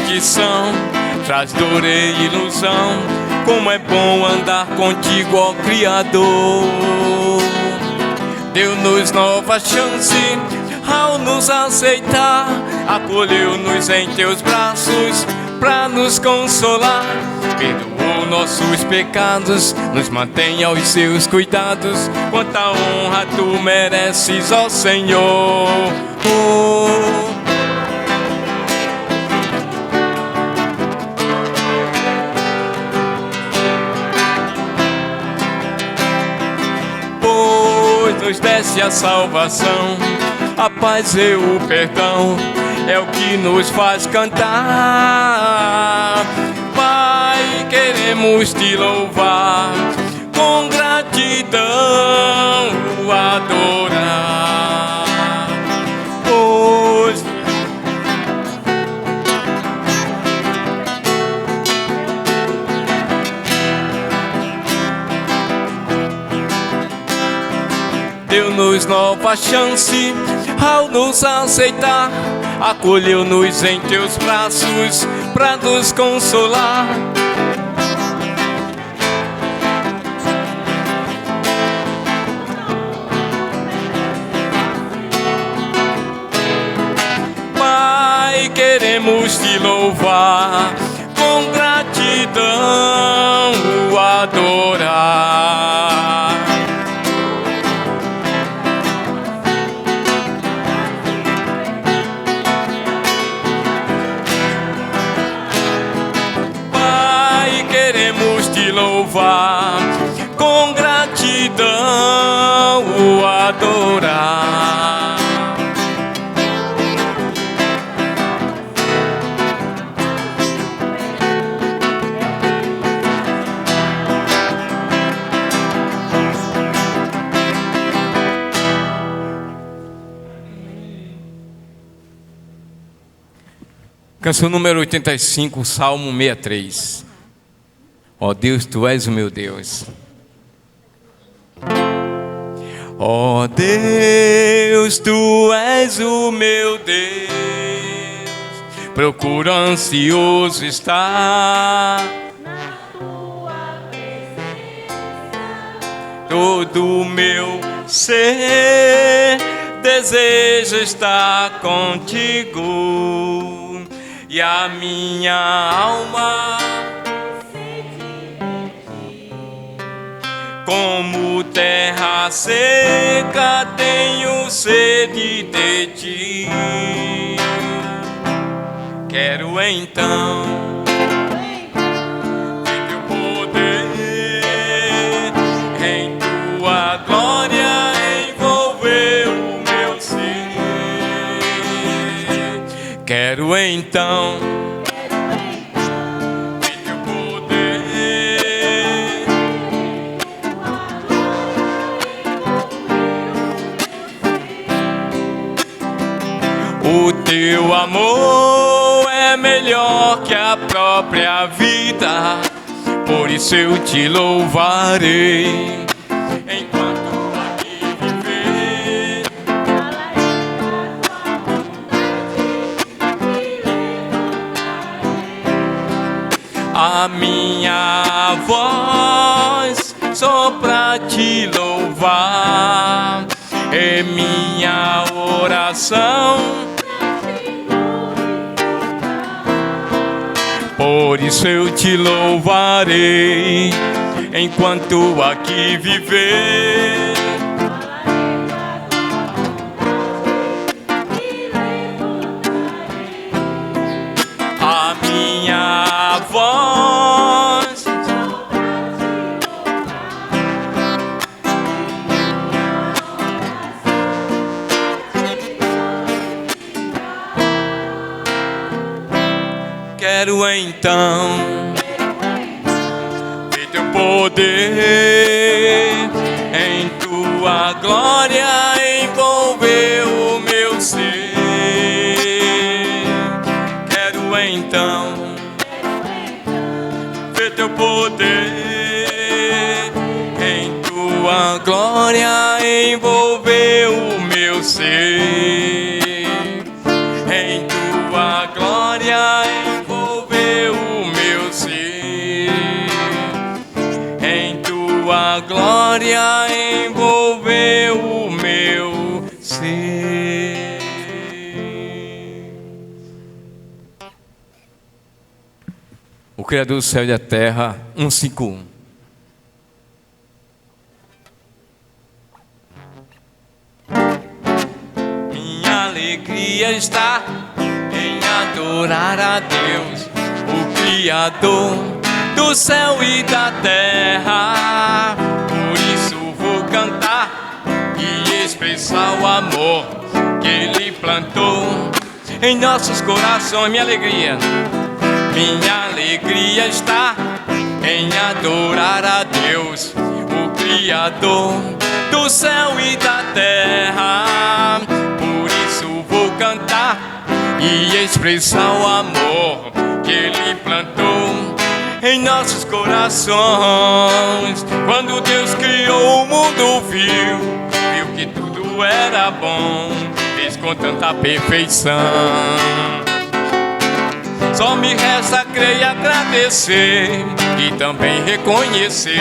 maldição, traz dor e ilusão. Como é bom andar contigo, ó Criador. Deu-nos nova chance ao nos aceitar, acolheu-nos em teus braços pra nos consolar. Perdoou nossos pecados, nos mantém aos seus cuidados. Quanta honra tu mereces, ó Senhor. Pois nos deste a salvação, a paz e o perdão, é o que nos faz cantar. Pai, queremos te louvar, com gratidão o adorar. Pois deu-nos nova chance ao nos aceitar, acolheu-nos em teus braços pra nos consolar. Pai, queremos te louvar, com gratidão o adorar. Queremos te louvar, com gratidão o adorar. Canção número 85, Salmo 63. Ó Deus, tu és o meu Deus. Ó Deus, tu és o meu Deus. Procuro ansioso estar na tua presença. Todo o meu ser deseja estar contigo, e a minha alma como terra seca tenho sede de ti. Quero então ver teu poder, em tua glória envolver o meu ser. Quero então o teu amor é melhor que a própria vida, por isso eu te louvarei enquanto aqui viver. A minha voz só pra te louvar, é minha oração. Por isso eu te louvarei enquanto aqui viver. A minha voz quero então ver teu poder, em tua glória envolver o meu ser. Quero então ver teu poder, em tua glória envolver o meu ser. Em tua glória envolver glória envolveu o meu ser. O Criador do céu e da terra, 151. Minha alegria está em adorar a Deus, o Criador do céu e da terra. Por isso vou cantar e expressar o amor que Ele plantou em nossos corações. Minha alegria está em adorar a Deus, o Criador do céu e da terra. Por isso vou cantar e expressar o amor que Ele plantou em nossos corações. Quando Deus criou o mundo, viu que tudo era bom, fez com tanta perfeição. Só me resta crer e agradecer, e também reconhecer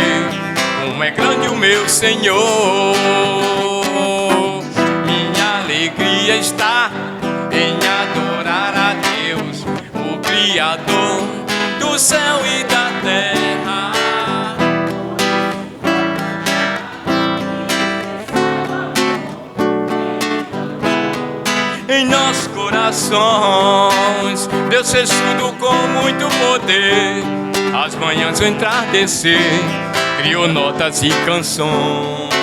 como é grande o meu Senhor. Minha alegria está em adorar a Deus, o Criador do céu e da terra. Em nossos corações, Deus fez tudo com muito poder. As manhãs o entardecer, criou notas e canções.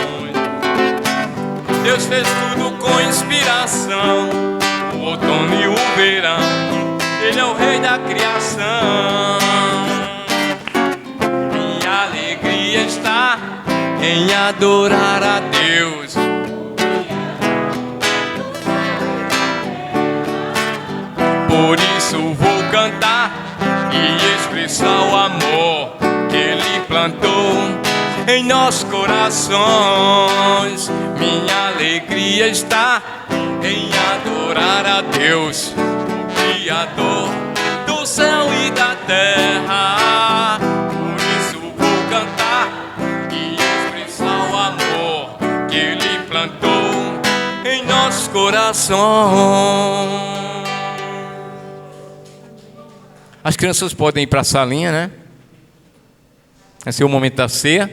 Deus fez tudo com inspiração, o outono e o verão. Ele é o rei da criação. Minha alegria está em adorar a Deus. Por isso vou cantar e expressar o amor que Ele plantou em nossos corações. Minha alegria está em adorar a Deus, o Criador do céu e da terra. Por isso vou cantar e expressar o amor que Ele plantou em nossos corações. As crianças podem ir para a salinha, né? Esse é o momento da ceia.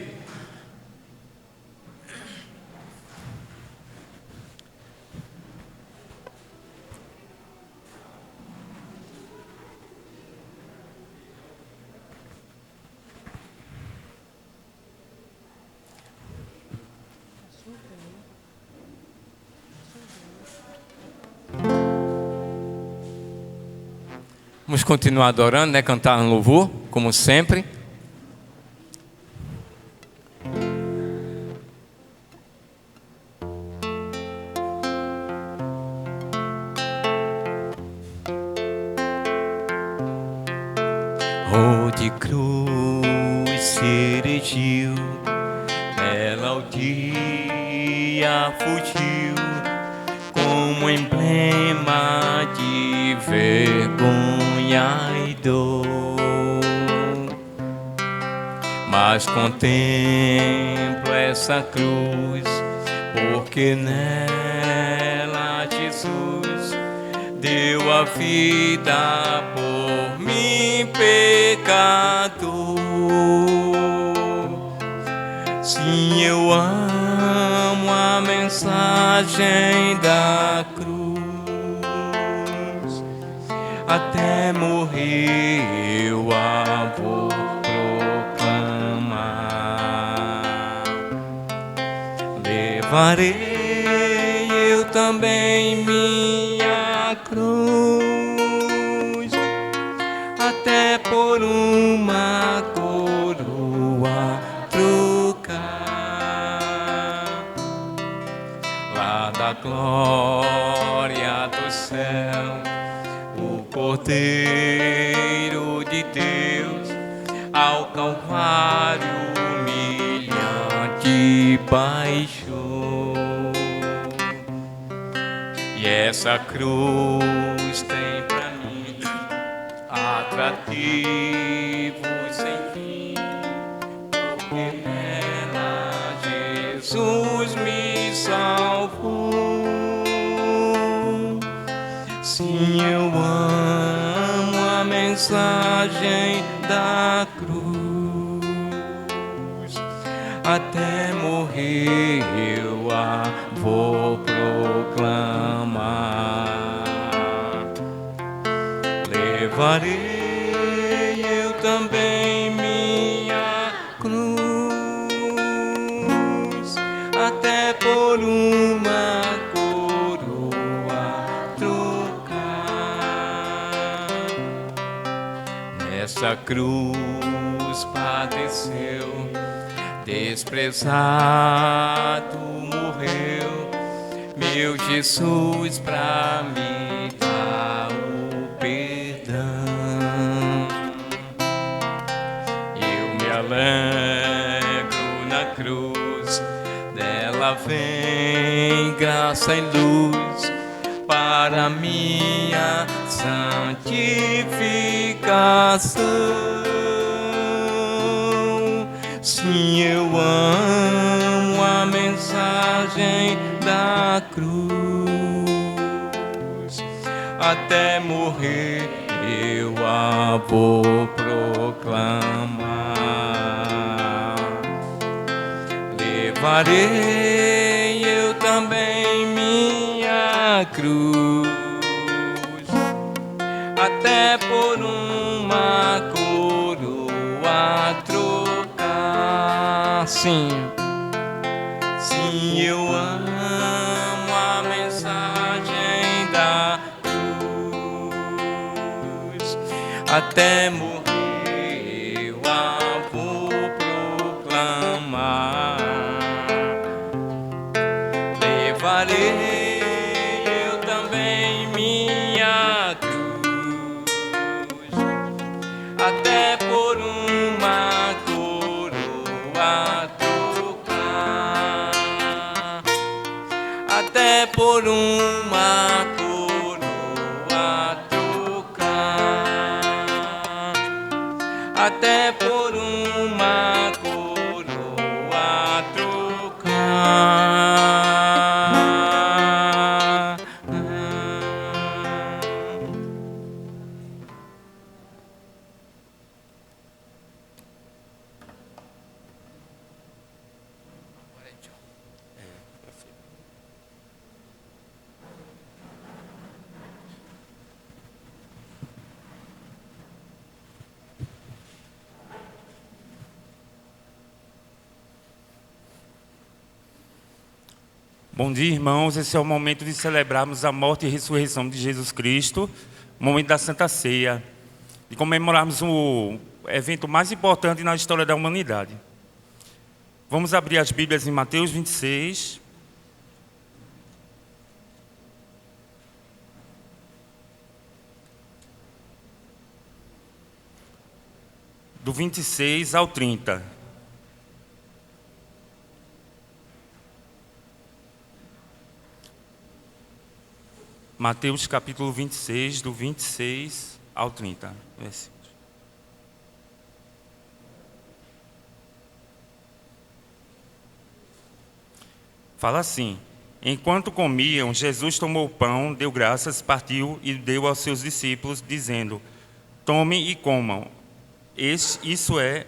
Vamos continuar adorando, né? Cantar um louvor, como sempre. Oh, de cruz se erigiu, ela ao dia fugiu, como emblema de vergonha e dor. Mas contemplo essa cruz, porque nela Jesus deu a vida por mim, pecador. Sim, eu amo a mensagem da cruz, até morrer eu a vou proclamar. Levarei eu também minha cruz, até por uma coroa trocar. Lá da glória do céu, o Cordeiro de Deus ao Calvário humilhante baixou. E essa cruz tem pra mim atrativo sem fim, porque nela mensagem da cruz. Até morrer eu a vou proclamar. Levarei eu também minha cruz, até por uma coroa trocar. Nessa cruz padeceu, desprezado morreu, meu Jesus pra me dar o perdão. Eu me alegro na cruz, dela vem graça e luz para minha santificação. Sim, eu amo a mensagem da cruz, até morrer eu a vou proclamar. Levarei eu também minha cruz, até por uma coroa trocar. Sim, sim, eu amo a mensagem da cruz, até morrer eu a vou proclamar. Levarei eu também minha cruz, até por uma coroa trocar, até por uma coroa trocar, até por uma coroa trocar. Bom dia, irmãos. Esse é o momento de celebrarmos a morte e ressurreição de Jesus Cristo, o momento da Santa Ceia, de comemorarmos o evento mais importante na história da humanidade. Vamos abrir as Bíblias em Mateus 26. Do 26 ao 30. Mateus capítulo 26, do 26 ao 30. Versículos. Fala assim: enquanto comiam, Jesus tomou o pão, deu graças, partiu e deu aos seus discípulos, dizendo: tomem e comam, isto é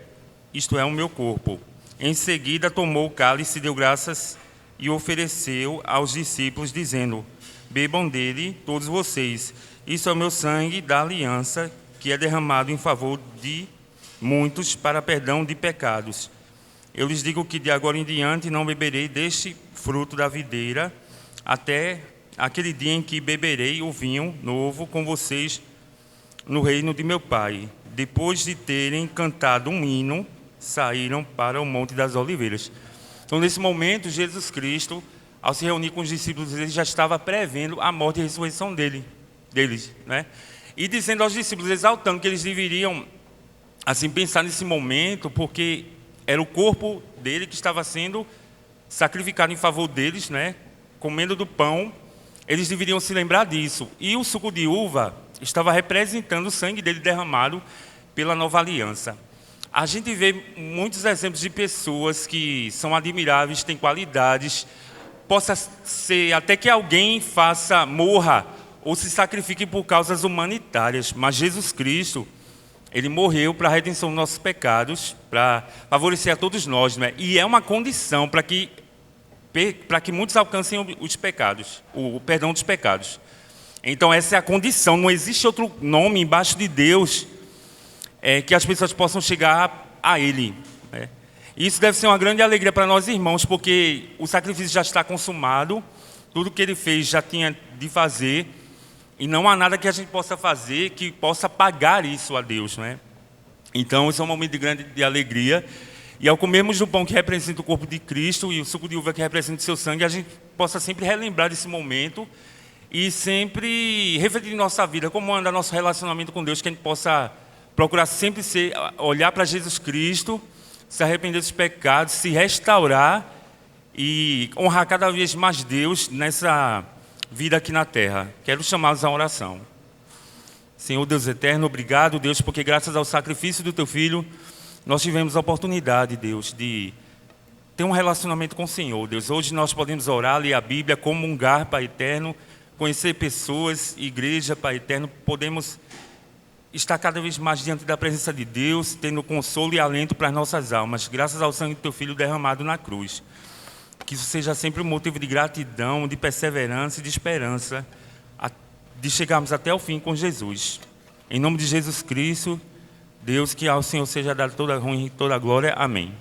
o meu corpo. Em seguida tomou o cálice, deu graças e ofereceu aos discípulos, dizendo: bebam dele todos vocês, isso é o meu sangue da aliança, que é derramado em favor de muitos para perdão de pecados. Eu lhes digo que de agora em diante não beberei deste fruto da videira, até aquele dia em que beberei o vinho novo com vocês no reino de meu Pai. Depois de terem cantado um hino, saíram para o Monte das Oliveiras. Então, nesse momento, Jesus Cristo, ao se reunir com os discípulos, ele já estava prevendo a morte e a ressurreição deles, né? E dizendo aos discípulos, exaltando que eles deveriam assim pensar nesse momento, porque era o corpo dele que estava sendo sacrificado em favor deles, né? Comendo do pão, eles deveriam se lembrar disso. E o suco de uva estava representando o sangue dele derramado pela nova aliança. A gente vê muitos exemplos de pessoas que são admiráveis, têm qualidades. Possa ser até que alguém morra ou se sacrifique por causas humanitárias, mas Jesus Cristo, Ele morreu para a redenção dos nossos pecados, para favorecer a todos nós, né? E é uma condição para que muitos alcancem os pecados, o perdão dos pecados. Então essa é a condição, não existe outro nome embaixo de Deus que as pessoas possam chegar a Ele, né? Isso deve ser uma grande alegria para nós, irmãos, porque o sacrifício já está consumado, tudo que Ele fez já tinha de fazer, e não há nada que a gente possa fazer que possa pagar isso a Deus, né? Então, isso é um momento de alegria. E ao comermos do pão que representa o corpo de Cristo e o suco de uva que representa o seu sangue, a gente possa sempre relembrar desse momento e sempre refletir em nossa vida, como anda nosso relacionamento com Deus, que a gente possa procurar sempre olhar para Jesus Cristo, se arrepender dos pecados, se restaurar e honrar cada vez mais Deus nessa vida aqui na terra. Quero chamá-los à oração. Senhor Deus eterno, obrigado, Deus, porque graças ao sacrifício do Teu Filho, nós tivemos a oportunidade, Deus, de ter um relacionamento com o Senhor, Deus. Hoje nós podemos orar, ler a Bíblia, comungar, Pai eterno, conhecer pessoas, igreja, Pai eterno. Podemos estar cada vez mais diante da presença de Deus, tendo consolo e alento para as nossas almas, graças ao sangue do Teu Filho derramado na cruz. Que isso seja sempre um motivo de gratidão, de perseverança e de esperança, de chegarmos até o fim com Jesus. Em nome de Jesus Cristo, Deus, que ao Senhor seja dado toda a honra e toda a glória. Amém.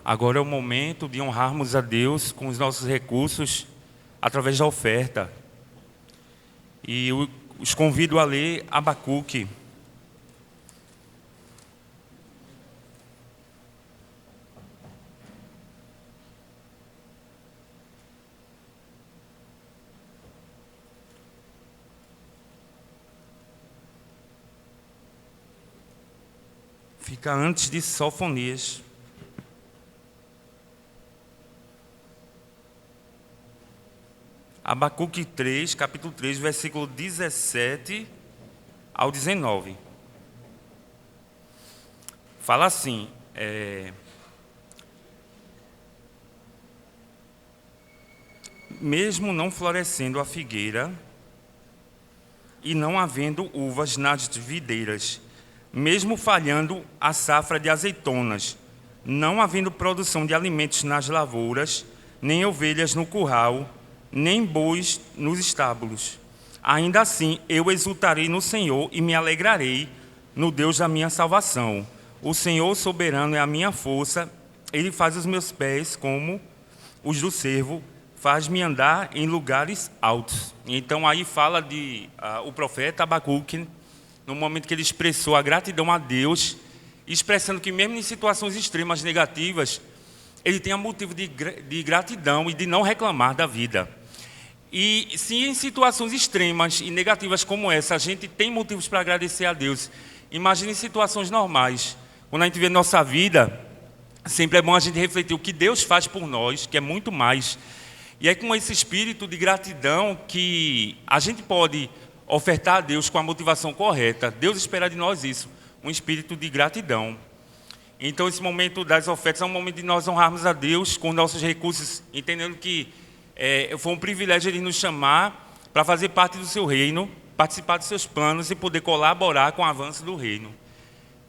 Agora é o momento de honrarmos a Deus com os nossos recursos através da oferta. E os convido a ler Abacuque. Fica antes de Sofonias. Abacuque 3, capítulo 3, versículo 17 ao 19. Fala assim, mesmo não florescendo a figueira e não havendo uvas nas videiras, mesmo falhando a safra de azeitonas, não havendo produção de alimentos nas lavouras, nem ovelhas no curral, nem bois nos estábulos. Ainda assim, eu exultarei no Senhor e me alegrarei no Deus da minha salvação. O Senhor soberano é a minha força Ele faz os meus pés como os do servo, faz-me andar em lugares altos. Então aí fala o profeta Abacuque, no momento que ele expressou a gratidão a Deus, expressando que mesmo em situações extremas negativas, ele tem motivo de gratidão e de não reclamar da vida. E se em situações extremas e negativas como essa, a gente tem motivos para agradecer a Deus, imagine em situações normais. Quando a gente vê nossa vida, sempre é bom a gente refletir o que Deus faz por nós, que é muito mais. E é com esse espírito de gratidão que a gente pode ofertar a Deus com a motivação correta. Deus espera de nós isso, um espírito de gratidão. Então, esse momento das ofertas é um momento de nós honrarmos a Deus com nossos recursos, entendendo que foi um privilégio Ele nos chamar para fazer parte do seu reino, participar dos seus planos e poder colaborar com o avanço do reino.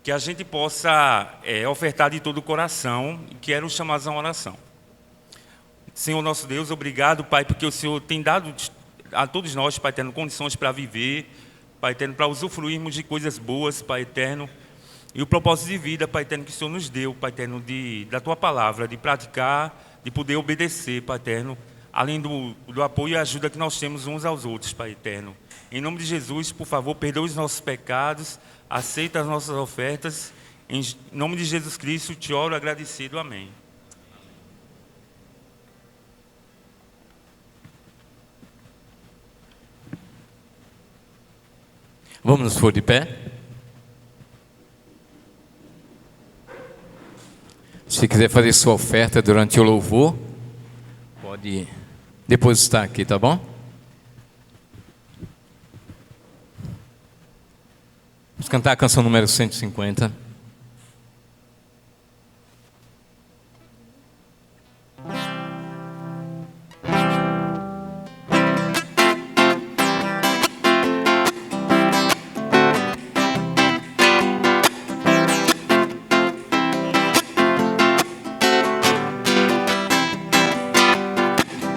Que a gente possa ofertar de todo o coração e quero chamar a uma oração. Senhor nosso Deus, obrigado, Pai, porque o Senhor tem dado a todos nós, Pai eterno, condições para viver, Pai eterno, para usufruirmos de coisas boas, Pai eterno, e o propósito de vida, Pai eterno, que o Senhor nos deu, Pai eterno, da Tua palavra, de praticar, de poder obedecer, Pai eterno, além do apoio e ajuda que nós temos uns aos outros, Pai eterno. Em nome de Jesus, por favor, perdoe os nossos pecados, aceita as nossas ofertas. Em nome de Jesus Cristo, te oro agradecido. Amém. Vamos nos pôr de pé. Se quiser fazer sua oferta durante o louvor, pode depositar aqui, tá bom? Vamos cantar a canção número 150.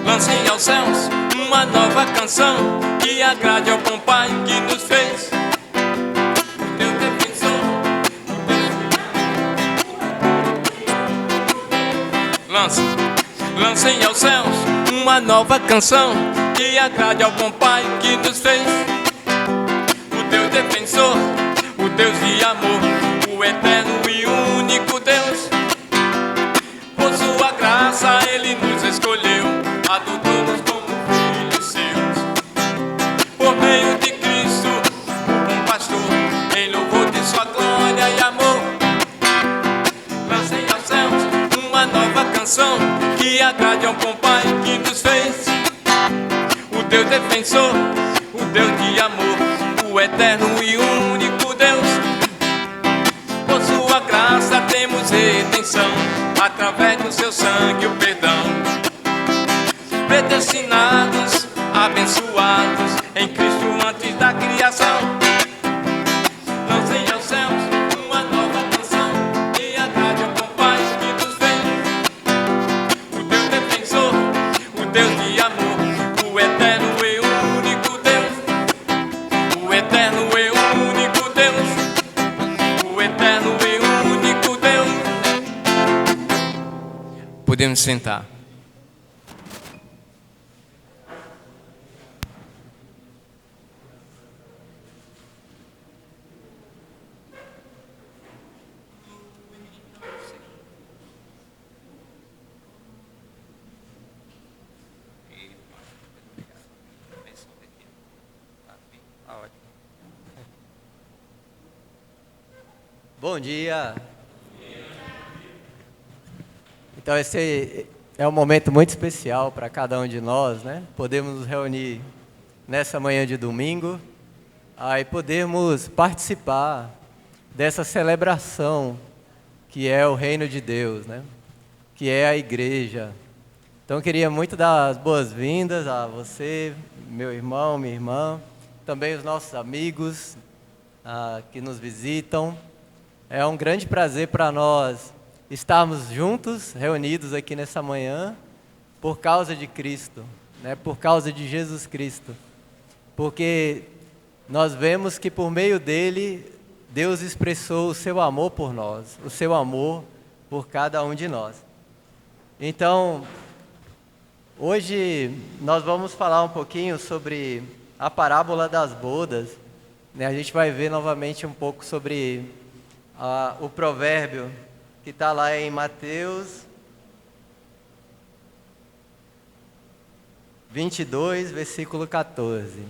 Lancem aos céus uma nova canção que agrade ao bom Pai que nos fez. O teu defensor, lancem aos céus uma nova canção que agrade ao bom Pai que nos fez. O teu defensor, o Deus de amor, o eterno e único Deus. Por sua graça Ele nos escolheu, adotou-nos como filhos seus. Por meio de Cristo, o bom pastor, em louvor de sua glória e amor. Lancem aos céus uma nova canção que agrade ao bom Pai que nos fez. O Deus defensor, o Deus de amor, o eterno e único Deus. Por sua graça temos redenção, através do seu sangue o perdão. Predestinados, abençoados em Cristo antes da criação. Lancem aos céus uma nova canção que agrade ao bom Pai que nos fez. O Deus defensor, o Deus de amor, o eterno e único Deus. O eterno e único Deus. O eterno e único Deus. Podemos sentar. Bom dia. Então esse é um momento muito especial para cada um de nós, né? Podemos nos reunir nessa manhã de domingo e podermos participar dessa celebração que é o reino de Deus, né? Que é a igreja. Então eu queria muito dar as boas-vindas a você, meu irmão, minha irmã, também os nossos amigos que nos visitam. É um grande prazer para nós estarmos juntos, reunidos aqui nessa manhã, por causa de Cristo, né? Por causa de Jesus Cristo. Porque nós vemos que por meio dele, Deus expressou o seu amor por nós, o seu amor por cada um de nós. Então, hoje nós vamos falar um pouquinho sobre a parábola das bodas, né? A gente vai ver novamente um pouco sobre o provérbio que está lá em Mateus 22, versículo 14.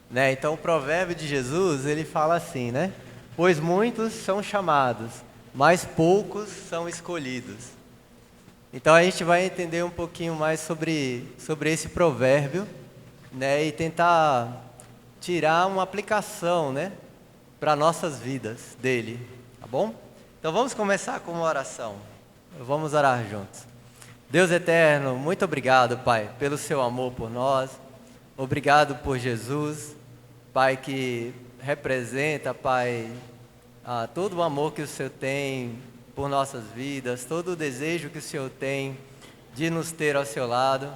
Né? Então, o provérbio de Jesus, ele fala assim, né? Pois muitos são chamados, mas poucos são escolhidos. Então, a gente vai entender um pouquinho mais sobre esse provérbio, né? E tentar tirar uma aplicação, né? Para nossas vidas dele, tá bom? Então, vamos começar com uma oração. Vamos orar juntos. Deus eterno, muito obrigado, Pai, pelo seu amor por nós. Obrigado por Jesus, Pai, que representa, Pai, todo o amor que o Senhor tem por nossas vidas, todo o desejo que o Senhor tem de nos ter ao seu lado,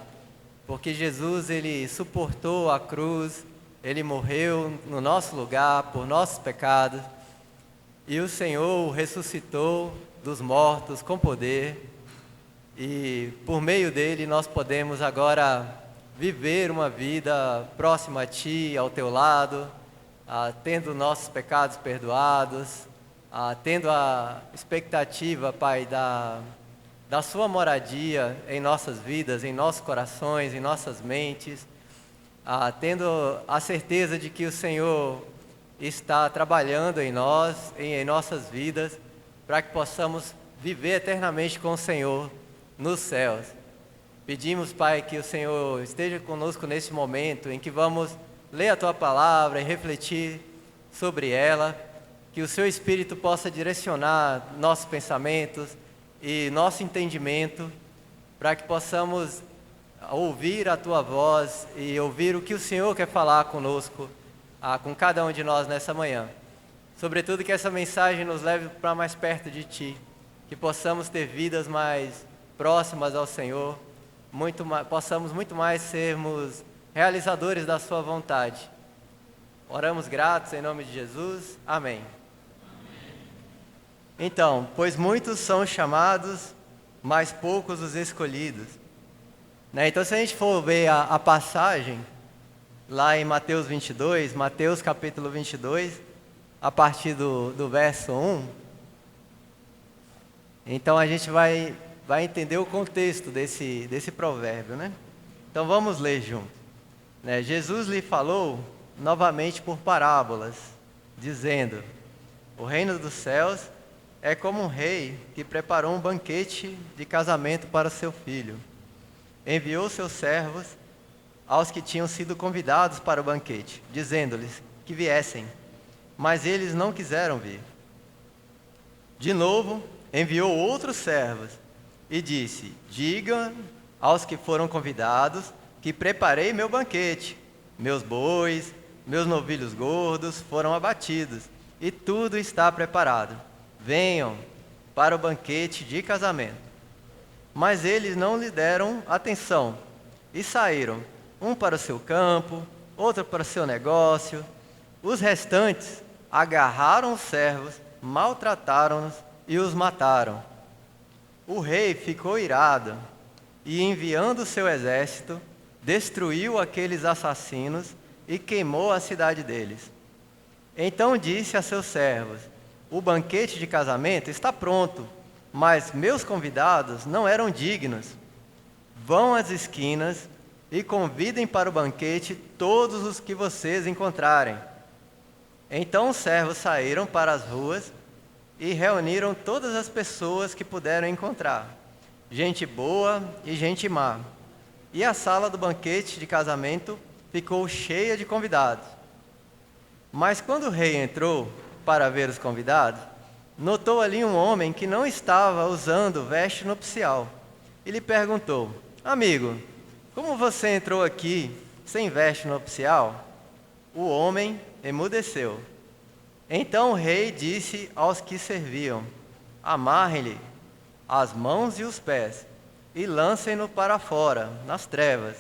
porque Jesus, ele suportou a cruz, ele morreu no nosso lugar por nossos pecados, e o Senhor o ressuscitou dos mortos com poder. E por meio dele nós podemos agora viver uma vida próxima a Ti, ao Teu lado, tendo nossos pecados perdoados, tendo a expectativa, Pai, da Sua moradia em nossas vidas, em nossos corações, em nossas mentes, tendo a certeza de que o Senhor está trabalhando em nós, em nossas vidas, para que possamos viver eternamente com o Senhor nos céus. Pedimos, Pai, que o Senhor esteja conosco nesse momento em que vamos ler a Tua palavra e refletir sobre ela, que o Seu Espírito possa direcionar nossos pensamentos e nosso entendimento, para que possamos ouvir a Tua voz e ouvir o que o Senhor quer falar conosco, com cada um de nós nessa manhã. Sobretudo que essa mensagem nos leve para mais perto de Ti, que possamos ter vidas mais próximas ao Senhor, possamos muito mais sermos realizadores da Sua vontade. Oramos gratos em nome de Jesus. Amém. Então, pois muitos são chamados, mas poucos os escolhidos. Né? Então, se a gente for ver a passagem lá em Mateus 22, Mateus capítulo 22, a partir do verso 1, então a gente vai entender o contexto desse provérbio, né? Então vamos ler junto. Né? Jesus lhe falou novamente por parábolas, dizendo: o reino dos céus é como um rei que preparou um banquete de casamento para seu filho. Enviou seus servos aos que tinham sido convidados para o banquete, dizendo-lhes que viessem, mas eles não quiseram vir. De novo, enviou outros servos e disse: diga aos que foram convidados que preparei meu banquete. Meus bois, meus novilhos gordos foram abatidos e tudo está preparado. Venham para o banquete de casamento. Mas eles não lhe deram atenção e saíram, um para o seu campo, outro para o seu negócio. Os restantes agarraram os servos, maltrataram-nos e os mataram. O rei ficou irado e, enviando seu exército, destruiu aqueles assassinos e queimou a cidade deles. Então disse a seus servos: o banquete de casamento está pronto, mas meus convidados não eram dignos. Vão às esquinas e convidem para o banquete todos os que vocês encontrarem. Então os servos saíram para as ruas e reuniram todas as pessoas que puderam encontrar, gente boa e gente má. E a sala do banquete de casamento ficou cheia de convidados. Mas quando o rei entrou para ver os convidados, notou ali um homem que não estava usando veste nupcial. E lhe perguntou: amigo, como você entrou aqui sem veste nupcial? O homem emudeceu. Então o rei disse aos que serviam: amarrem-lhe as mãos e os pés e lancem-no para fora, nas trevas.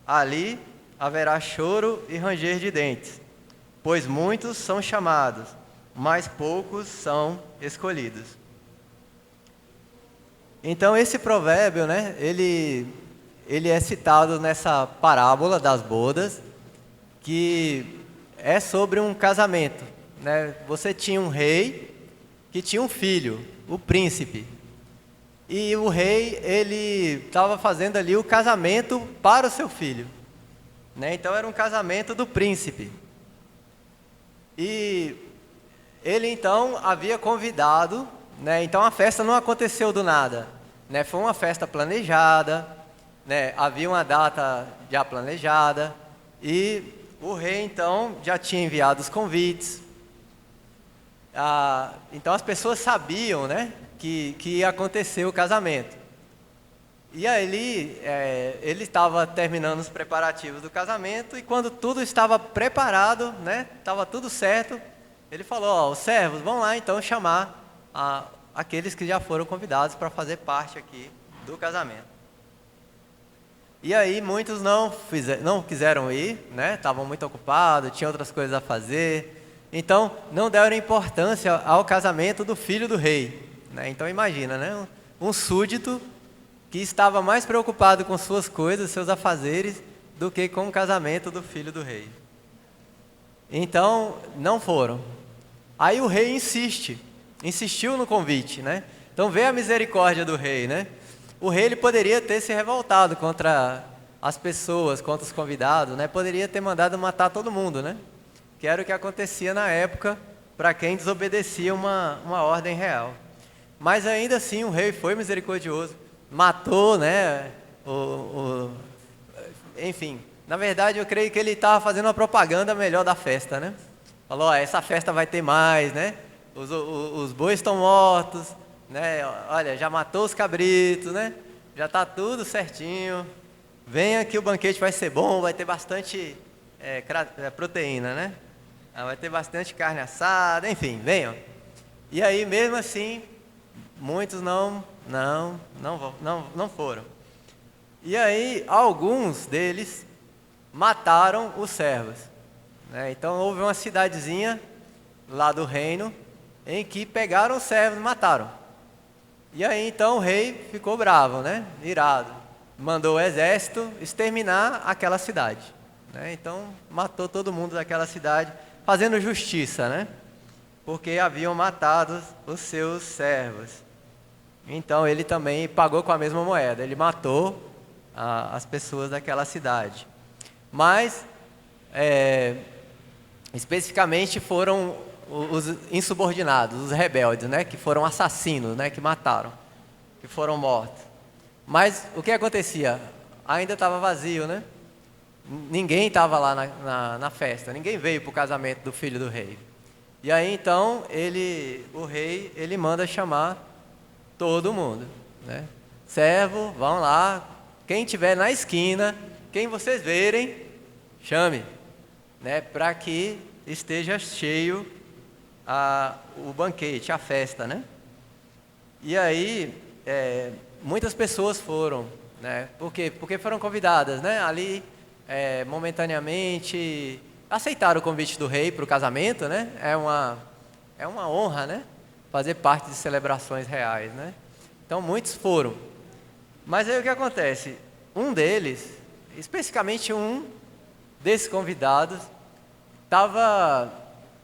Ali haverá choro e ranger de dentes, pois muitos são chamados, mas poucos são escolhidos. Então esse provérbio, né, ele é citado nessa parábola das bodas, que é sobre um casamento, né? Você tinha um rei que tinha um filho, o príncipe. E o rei, ele estava fazendo ali o casamento para o seu filho, né? Então era um casamento do príncipe. E ele então havia convidado, né? Então a festa não aconteceu do nada, né? Foi uma festa planejada, né? Havia uma data já planejada e o rei então já tinha enviado os convites. Então as pessoas sabiam, né, que ia acontecer o casamento. E aí ele estava terminando os preparativos do casamento e quando tudo estava preparado, né, estava tudo certo, ele falou: ó, os servos vão lá então chamar aqueles que já foram convidados para fazer parte aqui do casamento. E aí muitos não quiseram ir, né, estavam muito ocupados, tinham outras coisas a fazer. Então, não deram importância ao casamento do filho do rei, né? Então, imagina, né? Um súdito que estava mais preocupado com suas coisas, seus afazeres, do que com o casamento do filho do rei. Então, não foram. Aí o rei insistiu no convite, né? Então, vê a misericórdia do rei, né? O rei ele poderia ter se revoltado contra as pessoas, contra os convidados, né? Poderia ter mandado matar todo mundo, né? Que era o que acontecia na época para quem desobedecia uma ordem real. Mas ainda assim o rei foi misericordioso, matou, né, enfim, na verdade eu creio que ele estava fazendo uma propaganda melhor da festa, né? Falou: ó, essa festa vai ter mais, né? Os bois estão mortos, né? Olha, já matou os cabritos, né? Já está tudo certinho. Venha que o banquete vai ser bom, vai ter bastante proteína, né? Vai ter bastante carne assada, enfim, venham. E aí, mesmo assim, muitos não foram. E aí, alguns deles mataram os servos, né? Então, houve uma cidadezinha lá do reino em que pegaram os servos e mataram. E aí, então, o rei ficou bravo, né? Irado. Mandou o exército exterminar aquela cidade, né? Então, matou todo mundo daquela cidade, fazendo justiça, né? Porque haviam matado os seus servos. Então ele também pagou com a mesma moeda. Ele matou as pessoas daquela cidade. Mas, especificamente foram os insubordinados, os rebeldes, né? Que foram assassinos, né? Que mataram, que foram mortos. Mas o que acontecia? Ainda estava vazio, né? Ninguém estava lá na festa, ninguém veio para o casamento do filho do rei. E aí então o rei ele manda chamar todo mundo, né? Servo, vão lá, quem estiver na esquina, quem vocês verem, chame, né? Para que esteja cheio o banquete, a festa, né? E aí muitas pessoas foram, né? Por quê? Porque foram convidadas, né? Ali momentaneamente aceitaram o convite do rei para o casamento, né? É uma honra, né? Fazer parte de celebrações reais, né? Então muitos foram. Mas aí o que acontece? Um deles, especificamente um desses convidados,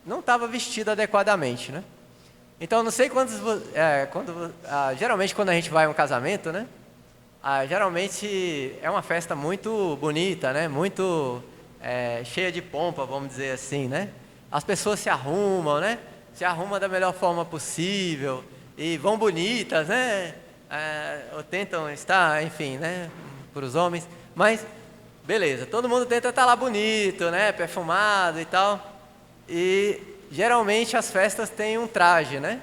não estava vestido adequadamente, né? Então não sei geralmente quando a gente vai a um casamento, né? Geralmente é uma festa muito bonita, né? Muito cheia de pompa, vamos dizer assim, né? As pessoas se arrumam, né? Se arrumam da melhor forma possível e vão bonitas, né? Ou tentam estar, enfim, né? Para os homens. Mas, beleza, todo mundo tenta estar lá bonito, né? Perfumado e tal. E geralmente as festas têm um traje, né?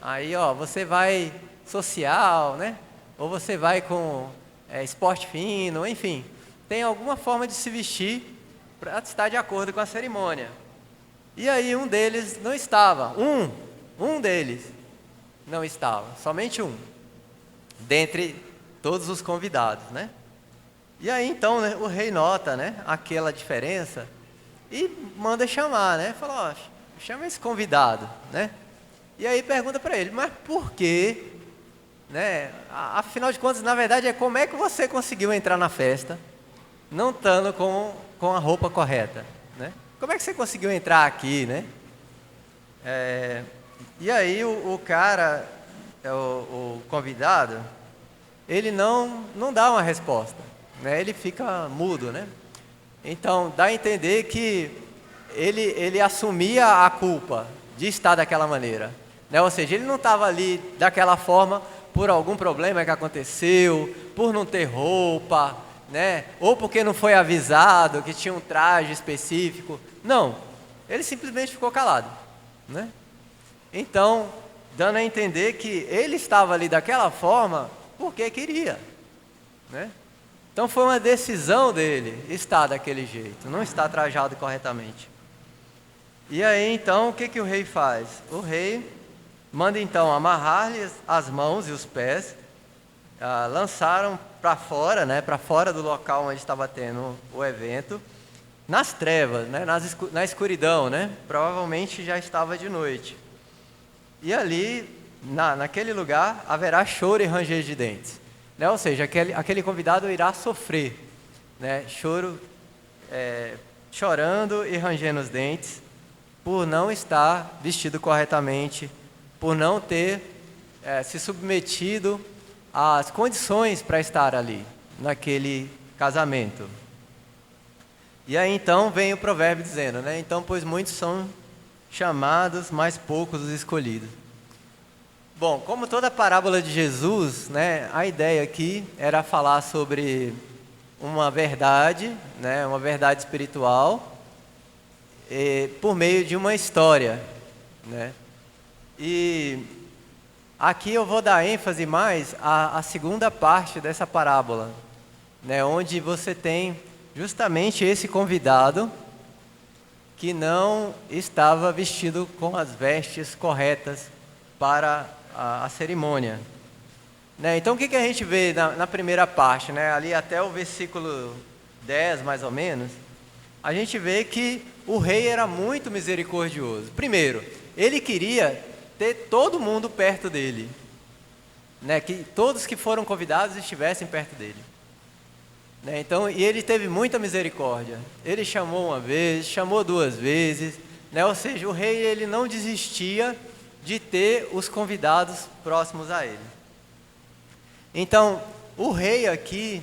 Aí, ó, você vai social, né? Ou você vai com esporte fino, enfim. Tem alguma forma de se vestir para estar de acordo com a cerimônia. E aí um deles não estava. Um deles não estava. Somente um. Dentre todos os convidados, né? E aí então, né, o rei nota, né, aquela diferença e manda chamar, né? Fala: ó, chama esse convidado, né? E aí pergunta para ele, mas por quê? Né? Afinal de contas, na verdade, é como é que você conseguiu entrar na festa não estando com a roupa correta, né? Como é que você conseguiu entrar aqui, né? E aí o cara, o convidado, ele não dá uma resposta, né? Ele fica mudo, né? Então, dá a entender que ele assumia a culpa de estar daquela maneira, né? Ou seja, ele não estava ali daquela forma por algum problema que aconteceu, por não ter roupa, né? Ou porque não foi avisado que tinha um traje específico. Não, ele simplesmente ficou calado, né? Então, dando a entender que ele estava ali daquela forma porque queria, né? Então foi uma decisão dele estar daquele jeito, não estar trajado corretamente. E aí então o que o rei faz? O rei manda então amarrar-lhe as mãos e os pés, lançaram para fora, né, para fora do local onde estava tendo o evento, nas trevas, né, na escuridão, né, provavelmente já estava de noite. E ali, naquele lugar, haverá choro e ranger de dentes, né, ou seja, aquele convidado irá sofrer, né, chorando e rangendo os dentes, por não estar vestido corretamente, por não ter se submetido às condições para estar ali, naquele casamento. E aí então vem o provérbio dizendo, né? Então, pois muitos são chamados, mas poucos os escolhidos. Bom, como toda parábola de Jesus, né? A ideia aqui era falar sobre uma verdade, né? Uma verdade espiritual, por meio de uma história, né? E aqui eu vou dar ênfase mais à segunda parte dessa parábola, né, onde você tem justamente esse convidado que não estava vestido com as vestes corretas para a cerimônia. Né, então o que a gente vê na primeira parte, né, ali até o versículo 10 mais ou menos, a gente vê que o rei era muito misericordioso. Primeiro, ele queria ter todo mundo perto dele, né? Que todos que foram convidados estivessem perto dele, né? Então, e ele teve muita misericórdia. Ele chamou uma vez, chamou duas vezes, né? Ou seja, o rei ele não desistia de ter os convidados próximos a ele. Então, o rei aqui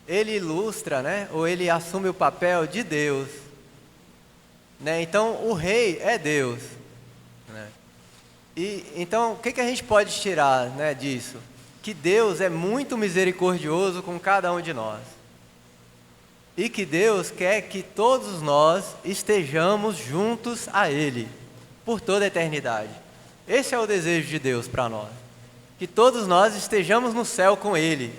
ele ilustra, né? Ou ele assume o papel de Deus, né? Então, o rei é Deus, né? E então, o que a gente pode tirar, né, disso? Que Deus é muito misericordioso com cada um de nós. E que Deus quer que todos nós estejamos juntos a Ele, por toda a eternidade. Esse é o desejo de Deus para nós. Que todos nós estejamos no céu com Ele.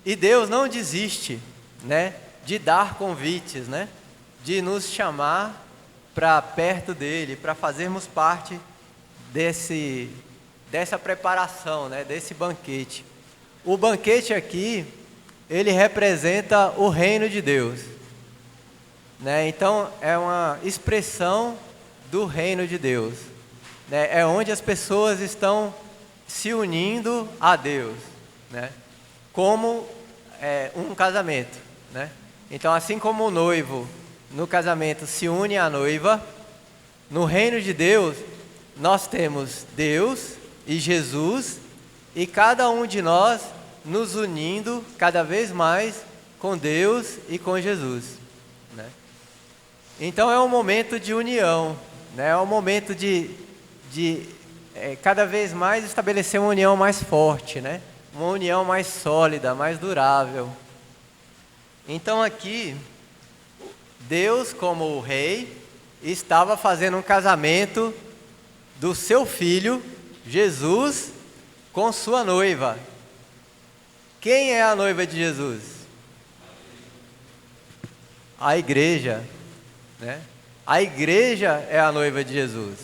E Deus não desiste, né, de dar convites, né, de nos chamar para perto dEle, para fazermos parte dessa preparação, né, desse banquete. O banquete aqui, ele representa o reino de Deus, né? Então é uma expressão do reino de Deus, né? É onde as pessoas estão se unindo a Deus, né? Como um casamento, né? Então, assim como o noivo no casamento se une à noiva, no reino de Deus nós temos Deus e Jesus, e cada um de nós nos unindo cada vez mais com Deus e com Jesus, né? Então é um momento de união, né? É um momento de cada vez mais estabelecer uma união mais forte, né? Uma união mais sólida, mais durável. Então aqui, Deus como o rei estava fazendo um casamento do seu filho, Jesus, com sua noiva. Quem é a noiva de Jesus? A igreja, né? A igreja é a noiva de Jesus.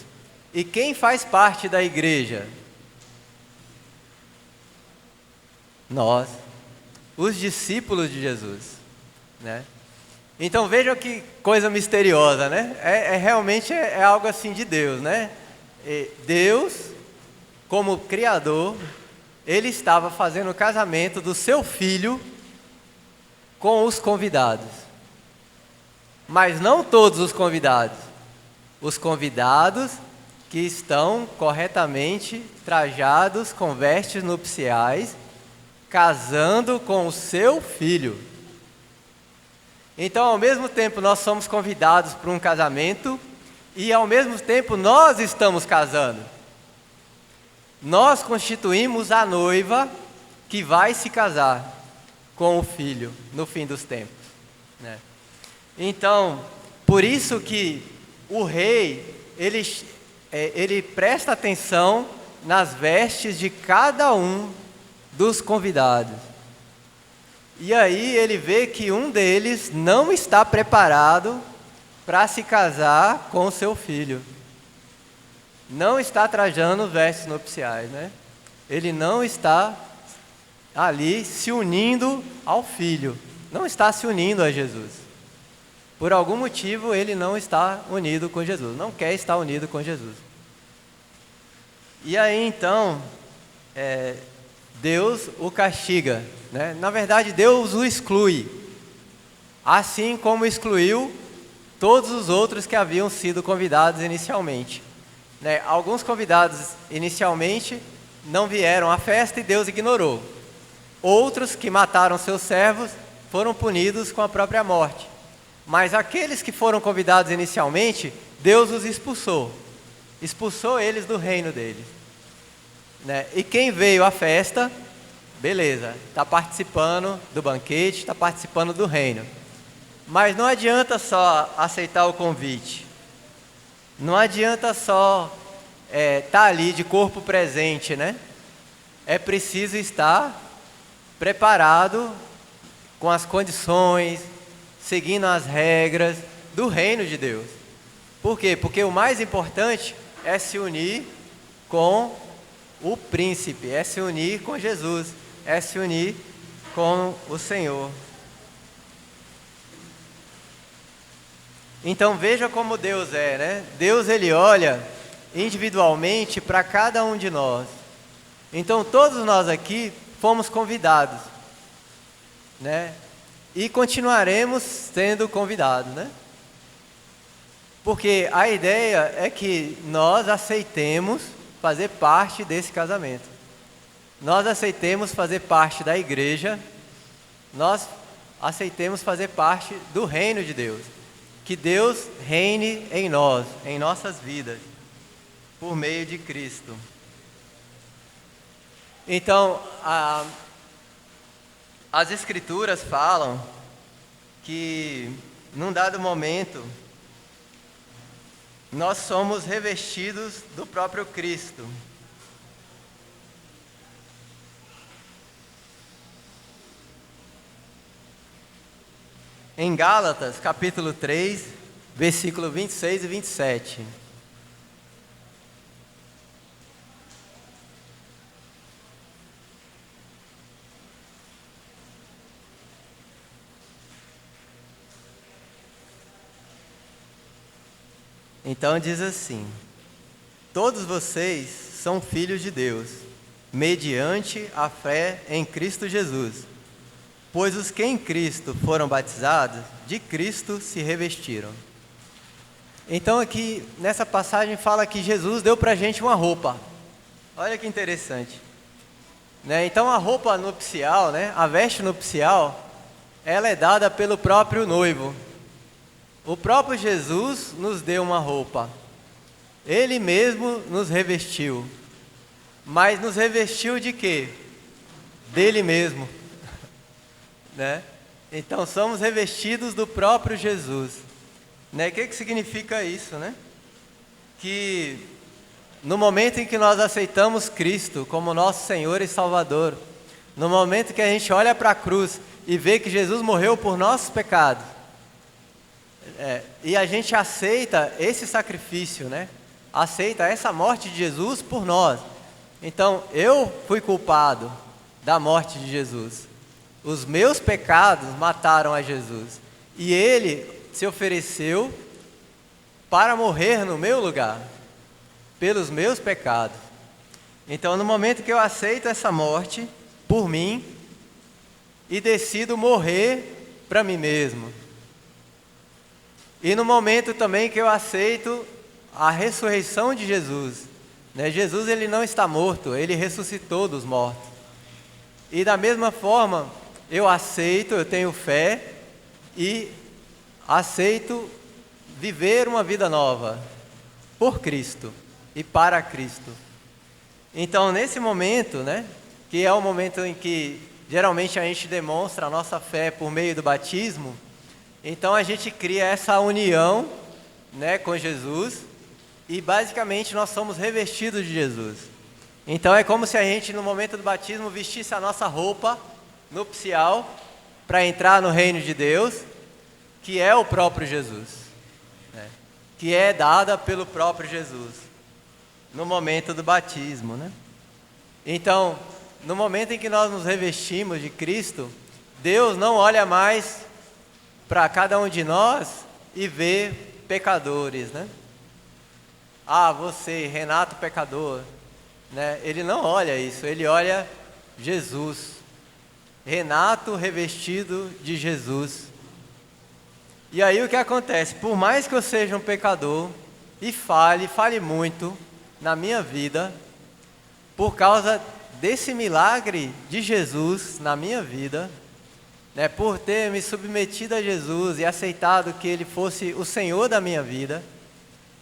E quem faz parte da igreja? Nós, os discípulos de Jesus, né? Então vejam que coisa misteriosa, né? Realmente é algo assim de Deus, né? Deus, como Criador, Ele estava fazendo o casamento do seu filho com os convidados. Mas não todos os convidados. Os convidados que estão corretamente trajados com vestes nupciais, casando com o seu filho. Então, ao mesmo tempo, nós somos convidados para um casamento e, ao mesmo tempo, nós estamos casando. Nós constituímos a noiva que vai se casar com o filho no fim dos tempos, né? Então, por isso que o rei, ele presta atenção nas vestes de cada um dos convidados. E aí ele vê que um deles não está preparado para se casar com o seu filho. Não está trajando vestes nupciais, né? Ele não está ali se unindo ao filho. Não está se unindo a Jesus. Por algum motivo ele não está unido com Jesus. Não quer estar unido com Jesus. E aí então, Deus o castiga, né? Na verdade, Deus o exclui, assim como excluiu todos os outros que haviam sido convidados inicialmente, né? Alguns convidados inicialmente não vieram à festa e Deus ignorou. Outros que mataram seus servos foram punidos com a própria morte. Mas aqueles que foram convidados inicialmente, Deus os expulsou. Expulsou eles do reino deles, né? E quem veio à festa, beleza, está participando do banquete, está participando do reino. Mas não adianta só aceitar o convite. Não adianta só estar ali de corpo presente, né? É preciso estar preparado com as condições, seguindo as regras do reino de Deus. Por quê? Porque o mais importante é se unir com o príncipe, é se unir com Jesus, é se unir com o Senhor. Então veja como Deus é, né? Deus, ele olha individualmente para cada um de nós. Então todos nós aqui fomos convidados, né? E continuaremos sendo convidados, né? Porque a ideia é que nós aceitemos fazer parte desse casamento. Nós aceitemos fazer parte da igreja. Nós aceitemos fazer parte do reino de Deus. Que Deus reine em nós, em nossas vidas, por meio de Cristo. Então, as Escrituras falam que, num dado momento, nós somos revestidos do próprio Cristo. Em Gálatas, capítulo 3, versículo 26 e 27. Então diz assim: todos vocês são filhos de Deus, mediante a fé em Cristo Jesus. Pois os que em Cristo foram batizados, de Cristo se revestiram. Então aqui, nessa passagem, fala que Jesus deu para a gente uma roupa. Olha que interessante, né? Então a roupa nupcial, né? A veste nupcial, ela é dada pelo próprio noivo. O próprio Jesus nos deu uma roupa. Ele mesmo nos revestiu. Mas nos revestiu de quê? Dele mesmo. Né? Então somos revestidos do próprio Jesus, né? O que significa isso, né? Que no momento em que nós aceitamos Cristo como nosso Senhor e Salvador, no momento que a gente olha para a cruz e vê que Jesus morreu por nossos pecados, e a gente aceita esse sacrifício, né? Aceita essa morte de Jesus por nós. Então eu fui culpado da morte de Jesus. Os meus pecados mataram a Jesus. E Ele se ofereceu para morrer no meu lugar, pelos meus pecados. Então, no momento que eu aceito essa morte por mim e decido morrer para mim mesmo, e no momento também que eu aceito a ressurreição de Jesus, né? Jesus, ele não está morto, ele ressuscitou dos mortos. E da mesma forma, eu aceito, eu tenho fé e aceito viver uma vida nova por Cristo e para Cristo. Então, nesse momento, né, que é o momento em que geralmente a gente demonstra a nossa fé por meio do batismo, então a gente cria essa união, né, com Jesus e basicamente nós somos revestidos de Jesus. Então é como se a gente no momento do batismo vestisse a nossa roupa nupcial para entrar no reino de Deus, que é o próprio Jesus, né, que é dada pelo próprio Jesus no momento do batismo, né? Então, no momento em que nós nos revestimos de Cristo, Deus não olha mais para cada um de nós e vê pecadores, né? Ah, você, Renato, pecador, né? Ele não olha isso, ele olha Jesus. Renato revestido de Jesus. E aí o que acontece? Por mais que eu seja um pecador e fale muito na minha vida, por causa desse milagre de Jesus na minha vida, né, por ter me submetido a Jesus e aceitado que Ele fosse o Senhor da minha vida,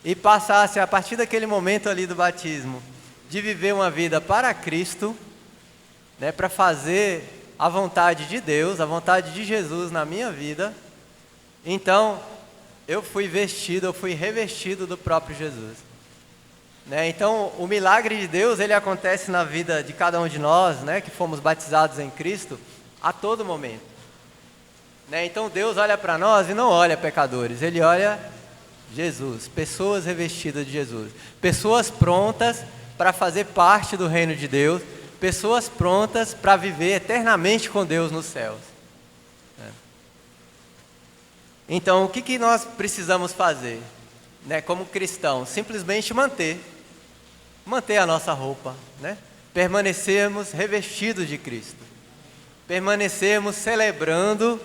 e passasse a partir daquele momento ali do batismo, de viver uma vida para Cristo, né, para fazer a vontade de Deus, a vontade de Jesus na minha vida, então eu fui revestido do próprio Jesus. Né? Então, o milagre de Deus, ele acontece na vida de cada um de nós, né, que fomos batizados em Cristo, a todo momento. Né? Então, Deus olha para nós e não olha pecadores, Ele olha Jesus, pessoas revestidas de Jesus, pessoas prontas para fazer parte do reino de Deus, pessoas prontas para viver eternamente com Deus nos céus. Né? Então, o que nós precisamos fazer, né, como cristãos? Simplesmente manter a nossa roupa, né? Permanecermos revestidos de Cristo, permanecermos celebrando,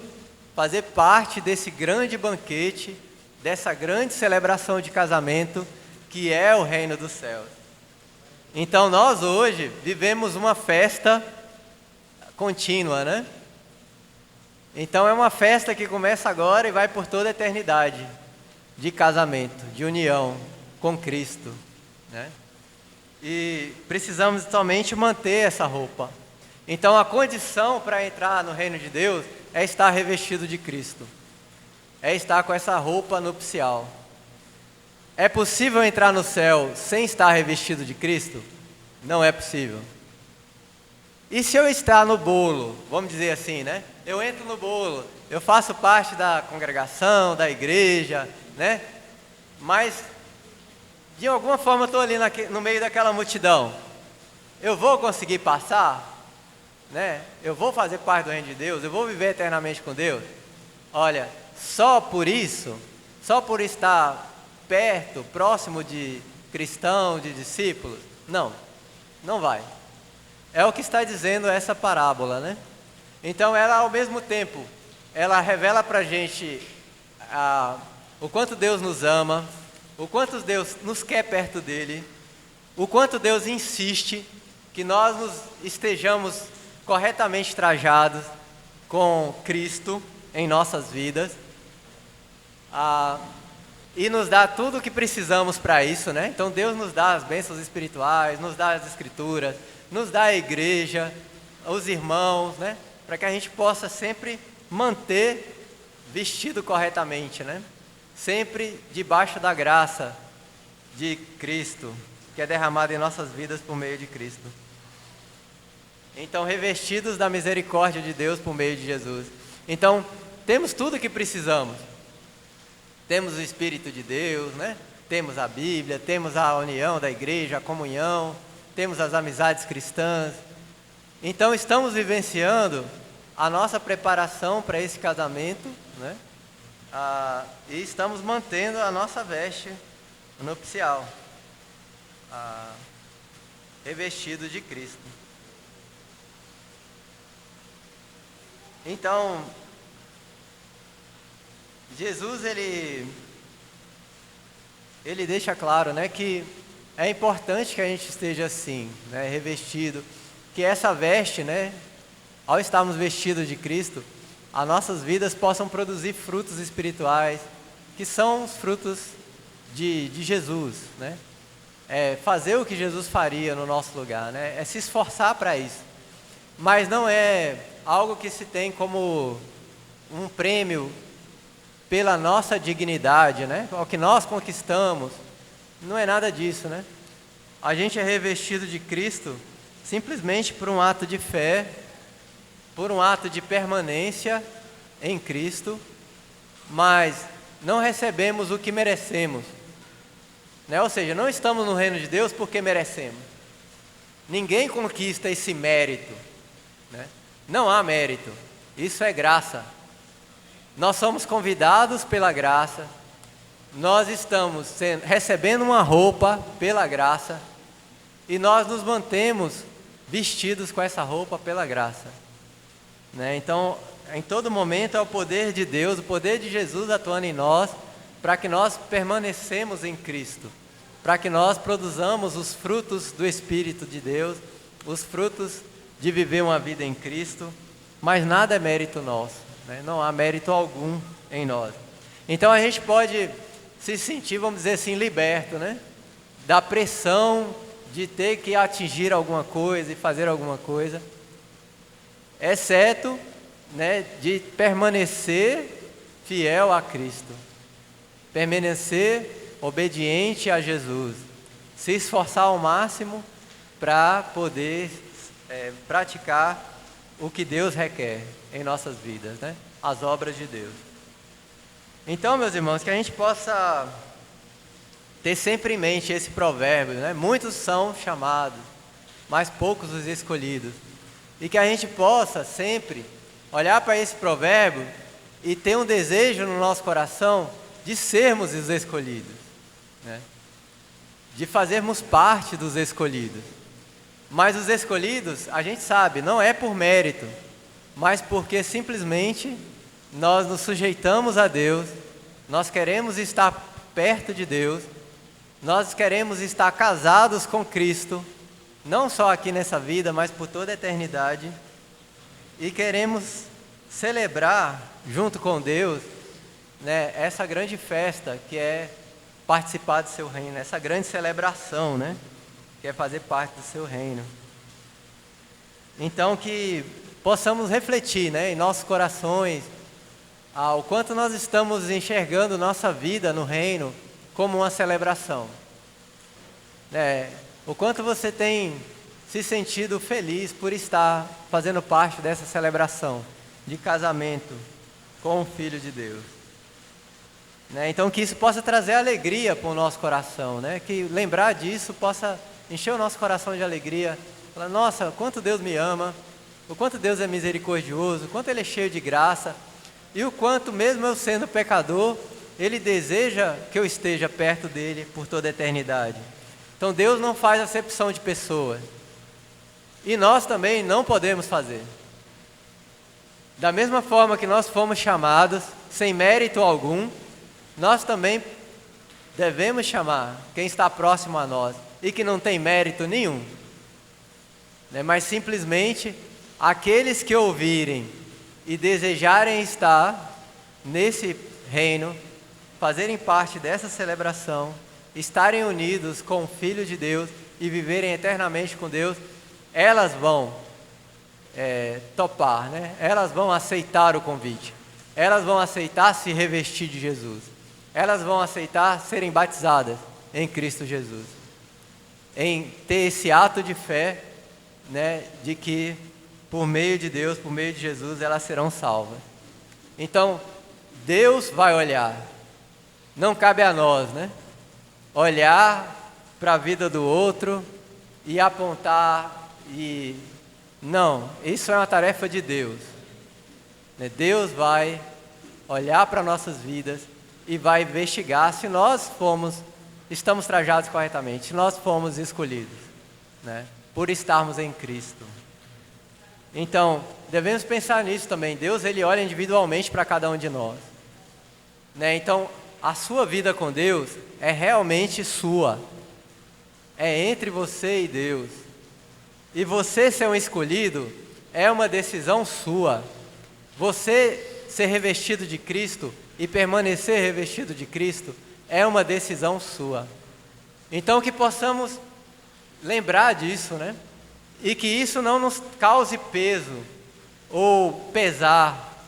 fazer parte desse grande banquete, dessa grande celebração de casamento que é o reino dos céus. Então nós hoje vivemos uma festa contínua, né? Então é uma festa que começa agora e vai por toda a eternidade, de casamento, de união com Cristo, né? E precisamos somente manter essa roupa. Então a condição para entrar no reino de Deus é estar revestido de Cristo, é estar com essa roupa nupcial. É possível entrar no céu sem estar revestido de Cristo? Não é possível. E se eu estar no bolo, vamos dizer assim, né? Eu entro no bolo, eu faço parte da congregação, da igreja, né? Mas de alguma forma eu estou ali no meio daquela multidão. Eu vou conseguir passar? Né? Eu vou fazer parte do reino de Deus? Eu vou viver eternamente com Deus? Olha, só por isso, só por estar perto, próximo de cristãos, de discípulos, não vai. É o que está dizendo essa parábola, né? Então ela ao mesmo tempo, ela revela para a gente o quanto Deus nos ama, o quanto Deus nos quer perto dele, o quanto Deus insiste que nós estejamos corretamente trajados com Cristo em nossas vidas, e nos dá tudo o que precisamos para isso, né? Então Deus nos dá as bênçãos espirituais, nos dá as escrituras, nos dá a igreja, os irmãos, né? Para que a gente possa sempre manter vestido corretamente, né? Sempre debaixo da graça de Cristo, que é derramada em nossas vidas por meio de Cristo. Então, revestidos da misericórdia de Deus por meio de Jesus. Então, temos tudo o que precisamos. Temos o Espírito de Deus, né? Temos a Bíblia, temos a união da igreja, a comunhão, temos as amizades cristãs. Então, estamos vivenciando a nossa preparação para esse casamento, né? e estamos mantendo a nossa veste nupcial, revestido de Cristo. Então, Jesus, ele deixa claro, né, que é importante que a gente esteja assim, né, revestido, que essa veste, né, ao estarmos vestidos de Cristo, as nossas vidas possam produzir frutos espirituais, que são os frutos de Jesus, né? É fazer o que Jesus faria no nosso lugar, né? É se esforçar para isso. Mas não é algo que se tem como um prêmio pela nossa dignidade, né? O que nós conquistamos. Não é nada disso, né? A gente é revestido de Cristo simplesmente por um ato de fé, por um ato de permanência em Cristo, mas não recebemos o que merecemos, né? Ou seja, não estamos no reino de Deus porque merecemos. Ninguém conquista esse mérito, né? Não há mérito, isso é graça. Nós somos convidados pela graça, nós estamos recebendo uma roupa pela graça e nós nos mantemos vestidos com essa roupa pela graça, né? Então, em todo momento é o poder de Deus, o poder de Jesus atuando em nós, para que nós permanecemos em Cristo, para que nós produzamos os frutos do Espírito de Deus, os frutos de viver uma vida em Cristo, mas nada é mérito nosso, né? Não há mérito algum em nós. Então a gente pode se sentir, vamos dizer assim, liberto, né, da pressão de ter que atingir alguma coisa e fazer alguma coisa, exceto, né, de permanecer fiel a Cristo, permanecer obediente a Jesus, se esforçar ao máximo para poder praticar o que Deus requer em nossas vidas, né, as obras de Deus. Então, meus irmãos, que a gente possa ter sempre em mente esse provérbio, né? Muitos são chamados, mas poucos os escolhidos. E que a gente possa sempre olhar para esse provérbio e ter um desejo no nosso coração de sermos os escolhidos, né? De fazermos parte dos escolhidos. Mas os escolhidos, a gente sabe, não é por mérito, mas porque simplesmente nós nos sujeitamos a Deus, nós queremos estar perto de Deus, nós queremos estar casados com Cristo, não só aqui nessa vida, mas por toda a eternidade, e queremos celebrar junto com Deus, né, essa grande festa que é participar do seu reino, essa grande celebração, né, que é fazer parte do seu reino. Então que possamos refletir, né, em nossos corações, o quanto nós estamos enxergando nossa vida no reino como uma celebração, né? O quanto você tem se sentido feliz por estar fazendo parte dessa celebração de casamento com o Filho de Deus, né? Então que isso possa trazer alegria para o nosso coração, né? Que lembrar disso possa encher o nosso coração de alegria, falar, nossa, o quanto Deus me ama, o quanto Deus é misericordioso, o quanto Ele é cheio de graça, e o quanto, mesmo eu sendo pecador, Ele deseja que eu esteja perto dEle por toda a eternidade. Então Deus não faz acepção de pessoas, e nós também não podemos fazer. Da mesma forma que nós fomos chamados, sem mérito algum, nós também devemos chamar quem está próximo a nós, e que não tem mérito nenhum, né? Mas simplesmente aqueles que ouvirem e desejarem estar nesse reino, fazerem parte dessa celebração, estarem unidos com o Filho de Deus e viverem eternamente com Deus, elas vão topar, né? Elas vão aceitar o convite, elas vão aceitar se revestir de Jesus, elas vão aceitar serem batizadas em Cristo Jesus, em ter esse ato de fé, né, de que por meio de Deus, por meio de Jesus, elas serão salvas. Então, Deus vai olhar, não cabe a nós, né, olhar para a vida do outro e apontar não, isso é uma tarefa de Deus, né? Deus vai olhar para nossas vidas e vai investigar se nós estamos trajados corretamente, se nós fomos escolhidos, né, por estarmos em Cristo. Então, devemos pensar nisso também. Deus, Ele olha individualmente para cada um de nós, né? Então, a sua vida com Deus é realmente sua. É entre você e Deus. E você ser um escolhido é uma decisão sua. Você ser revestido de Cristo e permanecer revestido de Cristo é uma decisão sua. Então, que possamos lembrar disso, né? E que isso não nos cause peso ou pesar,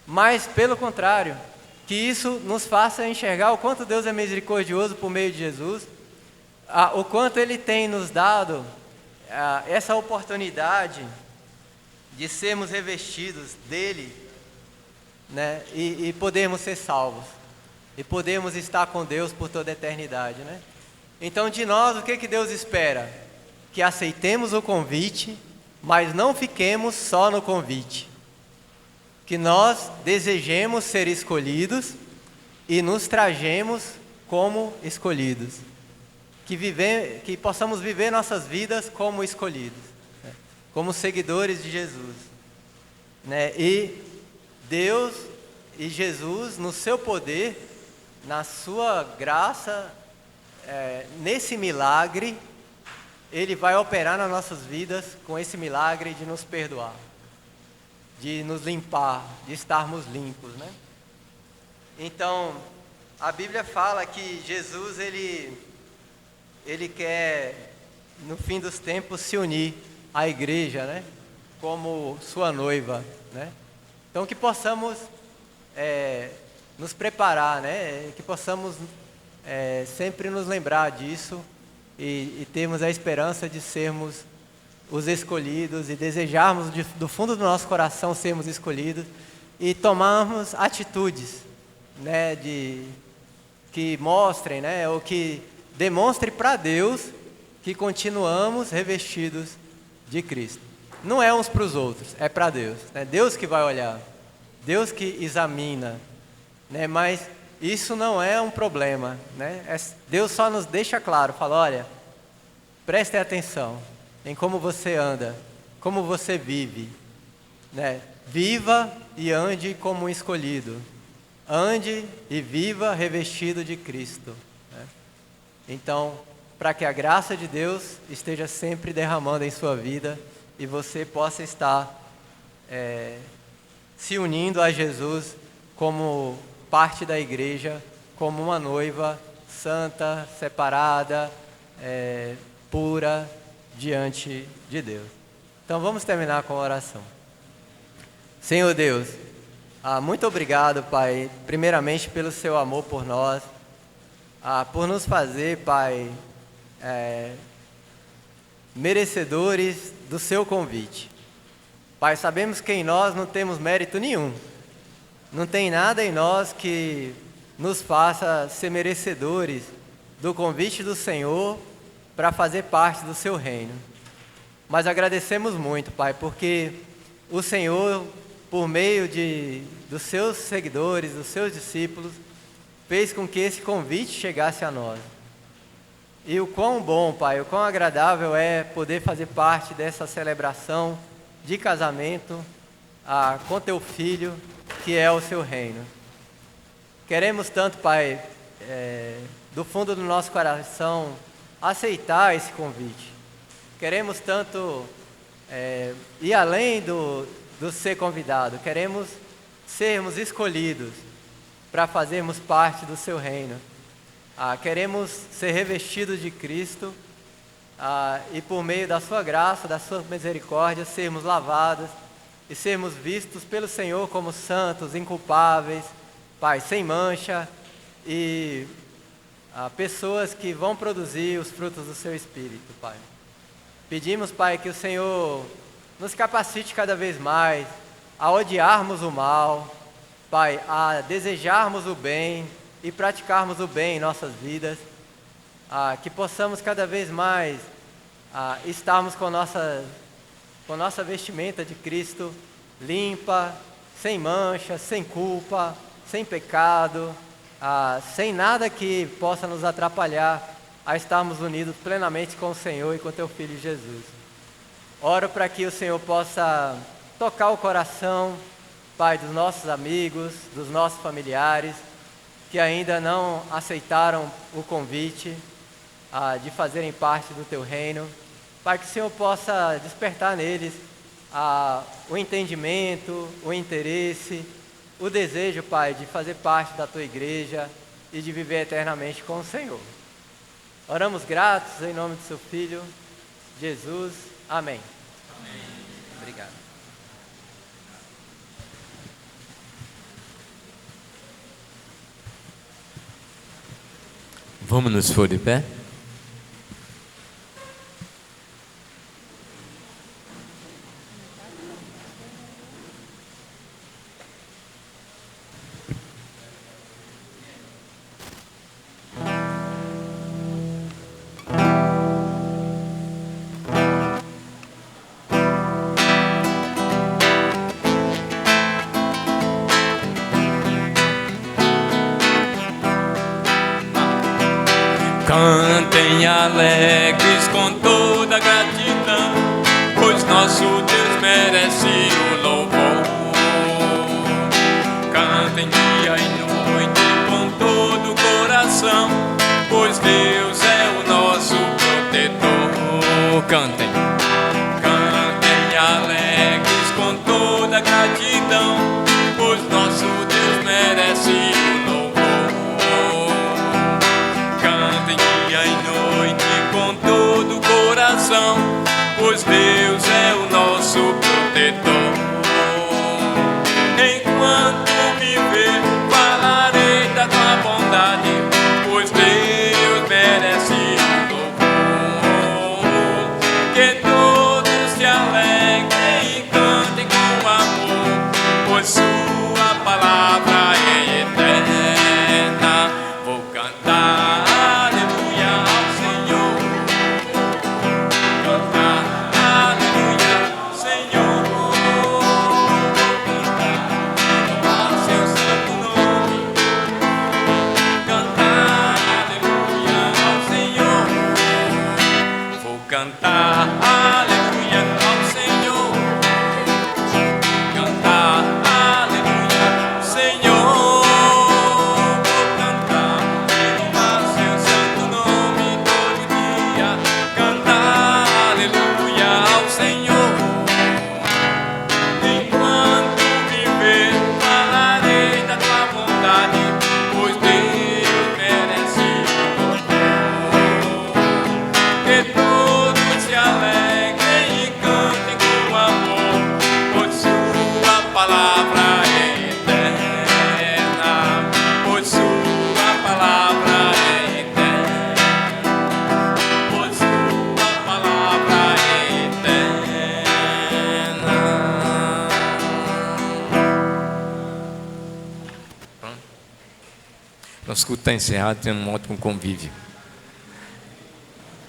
mas, pelo contrário, que isso nos faça enxergar o quanto Deus é misericordioso por meio de Jesus, o quanto Ele tem nos dado essa oportunidade de sermos revestidos dEle, né? E podermos ser salvos, e podermos estar com Deus por toda a eternidade, né? Então, de nós, o que Deus espera? Que aceitemos o convite, mas não fiquemos só no convite. Que nós desejemos ser escolhidos e nos trajemos como escolhidos. Que possamos viver nossas vidas como escolhidos, né? Como seguidores de Jesus, né? E Deus e Jesus, no seu poder, na sua graça, nesse milagre, Ele vai operar nas nossas vidas com esse milagre de nos perdoar, de nos limpar, de estarmos limpos, né? Então, a Bíblia fala que Jesus, ele quer, no fim dos tempos, se unir à igreja, né? Como sua noiva, né? Então, que possamos nos preparar, né? Que possamos sempre nos lembrar disso, e termos a esperança de sermos os escolhidos e desejarmos do fundo do nosso coração sermos escolhidos e tomarmos atitudes, né, que mostrem, né, ou que demonstrem para Deus que continuamos revestidos de Cristo. Não é uns para os outros, é para Deus, né? Deus que vai olhar, Deus que examina, né? Mas isso não é um problema, né? Deus só nos deixa claro, fala, olha, prestem atenção em como você anda, como você vive, né? Viva e ande como um escolhido, ande e viva revestido de Cristo, né? Então, para que a graça de Deus esteja sempre derramando em sua vida e você possa estar se unindo a Jesus como parte da igreja, como uma noiva santa, separada, pura, diante de Deus. Então vamos terminar com a oração. Senhor Deus, muito obrigado, Pai, primeiramente pelo seu amor por nós, por nos fazer, Pai, merecedores do seu convite. Pai, sabemos que em nós não temos mérito nenhum. Não tem nada em nós que nos faça ser merecedores do convite do Senhor para fazer parte do seu reino. Mas agradecemos muito, Pai, porque o Senhor, por meio dos seus seguidores, dos seus discípulos, fez com que esse convite chegasse a nós. E o quão bom, Pai, o quão agradável é poder fazer parte dessa celebração de casamento com teu filho, que é o seu reino. Queremos tanto, Pai, do fundo do nosso coração, aceitar esse convite. Queremos tanto ir além do ser convidado. Queremos sermos escolhidos para fazermos parte do seu reino. Queremos ser revestidos de Cristo e por meio da sua graça, da sua misericórdia, sermos lavados e sermos vistos pelo Senhor como santos, inculpáveis, Pai, sem mancha e pessoas que vão produzir os frutos do seu Espírito, Pai. Pedimos, Pai, que o Senhor nos capacite cada vez mais a odiarmos o mal, Pai, a desejarmos o bem e praticarmos o bem em nossas vidas, que possamos cada vez mais estarmos com nossa vestimenta de Cristo limpa, sem mancha, sem culpa, sem pecado, sem nada que possa nos atrapalhar a estarmos unidos plenamente com o Senhor e com Teu Filho Jesus. Oro para que o Senhor possa tocar o coração, Pai, dos nossos amigos, dos nossos familiares, que ainda não aceitaram o convite de fazerem parte do Teu reino. Pai, que o Senhor possa despertar neles o entendimento, o interesse, o desejo, Pai, de fazer parte da Tua igreja e de viver eternamente com o Senhor. Oramos gratos em nome do Seu Filho, Jesus. Amém. Amém. Obrigado. Vamos nos pôr de pé? Cantem alegres com toda gratidão, pois nosso Deus merece o louvor. Cantem dia e noite com todo o coração, pois Deus é o nosso protetor. Cantem, cantem alegres com toda gratidão, pois nosso Deus merece o louvor. Com todo o coração, pois Deus é o nosso protetor. Enquanto viver, falarei da tua bondade, pois Deus merece o louvor. Que todos se alegrem e cantem com amor, pois sua palavra é eterna. Vou cantar cantar aleluia ao Senhor, cantar aleluia ao Senhor, vou cantar, louvar seu santo nome todo dia, cantar aleluia ao Senhor. Enquanto viver, falarei da tua bondade, pois Deus merece o louvor. Que todos se alegrem e cantem com amor, pois sua palavra é eterna, pois sua palavra é eterna, pois sua palavra é eterna. Pronto. Nosso culto está encerrado, tendo um ótimo convívio.